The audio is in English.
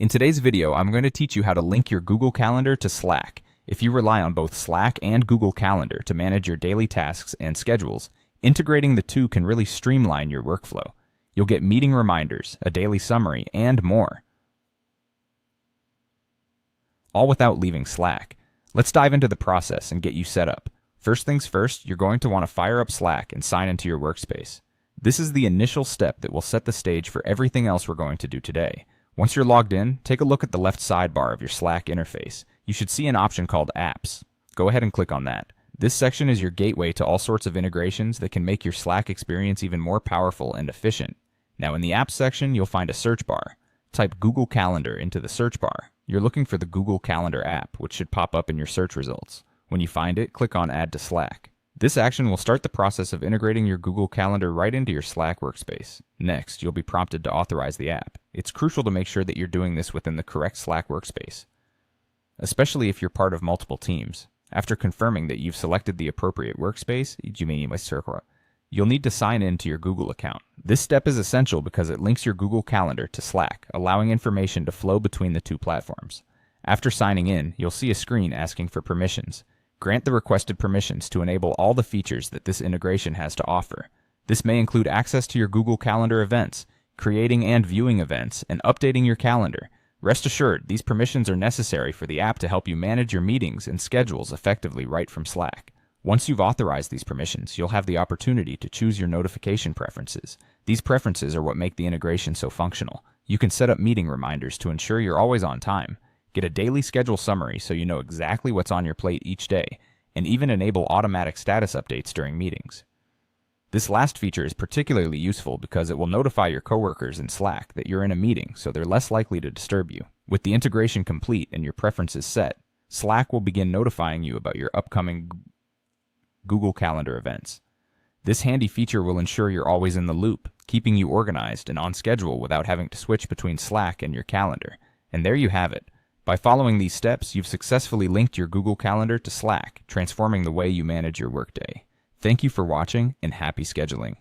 In today's video, I'm going to teach you how to link your Google Calendar to Slack. If you rely on both Slack and Google Calendar to manage your daily tasks and schedules, integrating the two can really streamline your workflow. You'll get meeting reminders, a daily summary, and more, all without leaving Slack. Let's dive into the process and get you set up. First things first, you're going to want to fire up Slack and sign into your workspace. This is the initial step that will set the stage for everything else we're going to do today. Once you're logged in, take a look at the left sidebar of your Slack interface. You should see an option called Apps. Go ahead and click on that. This section is your gateway to all sorts of integrations that can make your Slack experience even more powerful and efficient. Now in the Apps section, you'll find a search bar. Type Google Calendar into the search bar. You're looking for the Google Calendar app, which should pop up in your search results. When you find it, click on Add to Slack. This action will start the process of integrating your Google Calendar right into your Slack workspace. Next, you'll be prompted to authorize the app. It's crucial to make sure that you're doing this within the correct Slack workspace, especially if you're part of multiple teams. After confirming that you've selected the appropriate workspace, you'll need to sign in to your Google account. This step is essential because it links your Google Calendar to Slack, allowing information to flow between the two platforms. After signing in, you'll see a screen asking for permissions. Grant the requested permissions to enable all the features that this integration has to offer. This may include access to your Google Calendar events, creating and viewing events, and updating your calendar. Rest assured, these permissions are necessary for the app to help you manage your meetings and schedules effectively right from Slack. Once you've authorized these permissions, you'll have the opportunity to choose your notification preferences. These preferences are what make the integration so functional. You can set up meeting reminders to ensure you're always on time. Get a daily schedule summary so you know exactly what's on your plate each day, and even enable automatic status updates during meetings. This last feature is particularly useful because it will notify your coworkers in Slack that you're in a meeting, so they're less likely to disturb you. With the integration complete and your preferences set, Slack will begin notifying you about your upcoming Google Calendar events. This handy feature will ensure you're always in the loop, keeping you organized and on schedule without having to switch between Slack and your calendar. And there you have it. By following these steps, you've successfully linked your Google Calendar to Slack, transforming the way you manage your workday. Thank you for watching, and happy scheduling.